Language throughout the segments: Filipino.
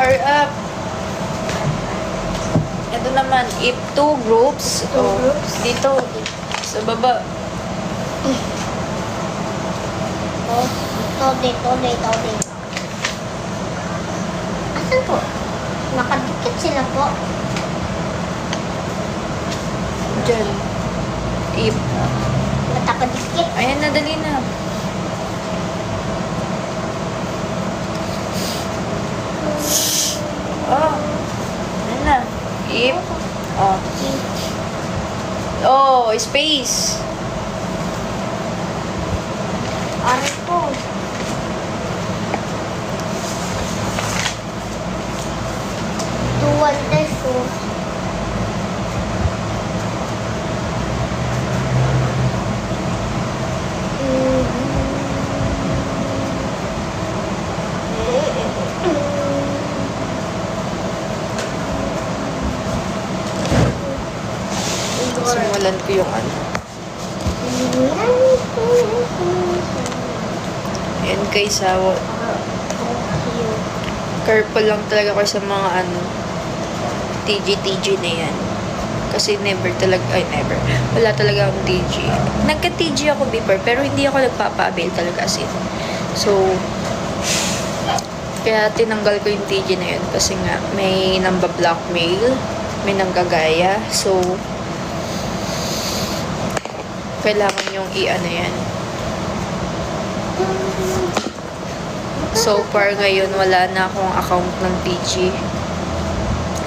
Hurry up. Ito naman, if two groups. Two groups? Dito. Sa baba. Dito. Asan po? Nakadikit sila po. Diyan. If. Nakadikit. Ayan na, dali na. Oh. Ayan na. If. Oh. Oh, space. Ano po? Dual deso. Simulan ko yung ano. Ayan guys, careful lang talaga ko sa mga ano, TG na yan. Kasi never. Wala talaga akong TG. Nagka-TG ako before, pero hindi ako nagpapa-avail talaga as in. So, kaya tinanggal ko yung TG na yun kasi nga may namba-blackmail, may nanggagaya. So, kailangan yung i-ano yan. So far ngayon, wala na akong account ng TG.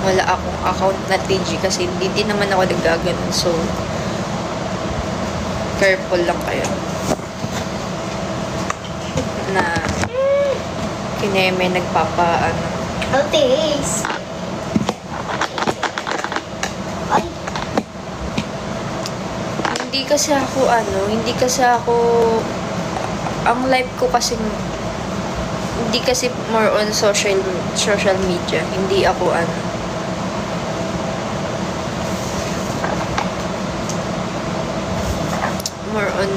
Wala akong account na TG kasi hindi din naman ako nagaganon. So, careful lang kayo. Na, kineme nagpapa, ano. Altis. Ay. Hindi kasi ako, ang life ko kasi, hindi kasi more on social media. Hindi ako more on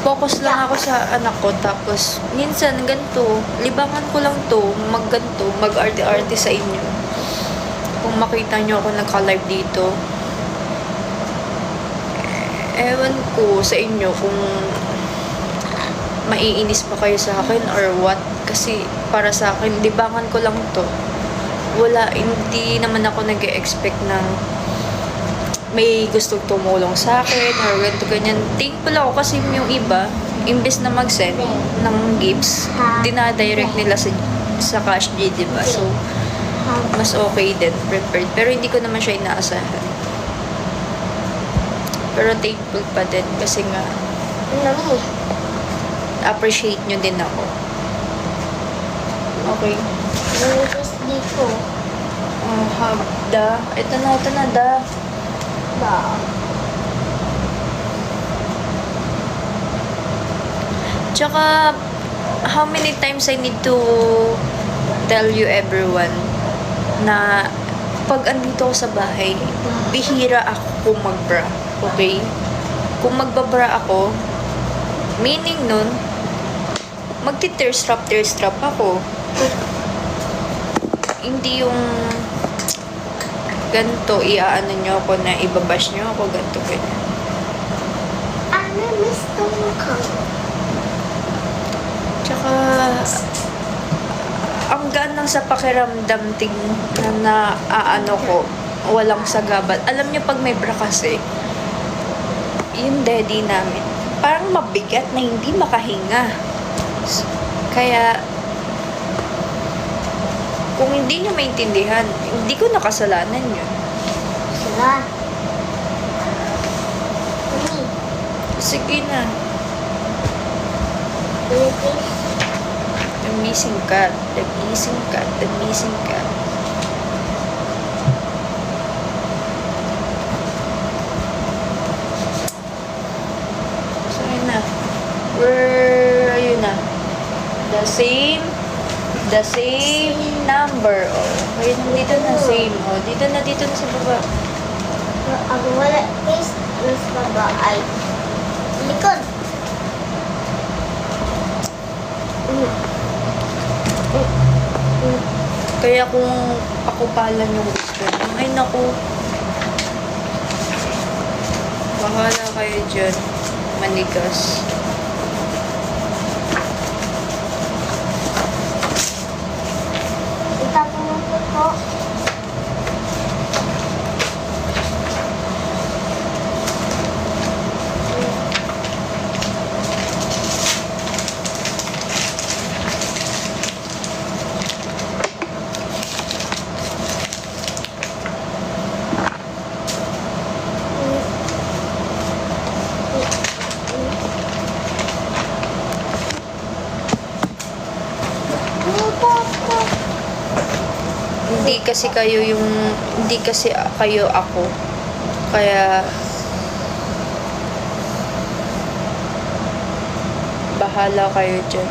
focus lang ako sa anak ko, tapos minsan ganito, libangan ko lang to, mag-arte-arte sa inyo. Kung makita nyo ako nagka-live dito, ewan ko sa inyo kung maiinis pa kayo sa akin or what, kasi para sa akin, libangan ko lang to. Hindi naman ako nag-expect ng may gustong tumulong sa akin or ganito ganyan. Thankful ako kasi yung iba, imbes na mag-send ng gifts, dinadirect nila sa cash G, diba? So, mas okay din, prepared. Pero hindi ko naman siya inaasahan. Pero thankful pa din kasi nga appreciate nyo din ako. Okay. Nangis dito. Habda. Ito na, da. Ba? Tsaka, how many times I need to tell you everyone na pag andito ako sa bahay, bihira ako kung mag-bra. Okay? Kung magbabra ako, meaning nun, magti-tear strap ako. Hindi yung ganito, iaano nyo ako na ibabash nyo ako, ganito, ganyan. Ano, Mr. Kang? Tsaka, ang gaan lang sa pakiramdam na aano ko, walang sagabal. Alam nyo, pag may bra kasi, yung daddy namin, parang mabigat na hindi makahinga. Kaya, kung hindi nyo maintindihan, hindi ko nakasalanan yun. Sila. Mami. Sige na. Please. The missing cat. The missing cat. The missing cat. So, yun na. Ayun na. The same number. Oh. Ayun, dito na same. Oh. Dito na sa baba. Ang wala is mas baba ay likod. Kaya kung ako pala yung gusto niyo, ay naku. Bahala kayo dyan. Manigas. Itapon mo po. Hindi kasi kayo ako. Kaya bahala kayo dyan.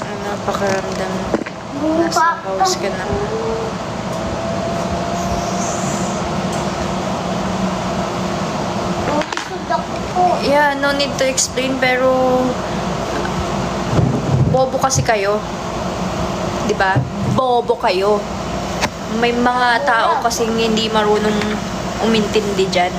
Ano pakiramdam? Nasa house ka na. Yeah, no need to explain, pero bobo kasi kayo. 'Di ba? Bobo kayo. May mga tao kasing hindi marunong umintindi diyan.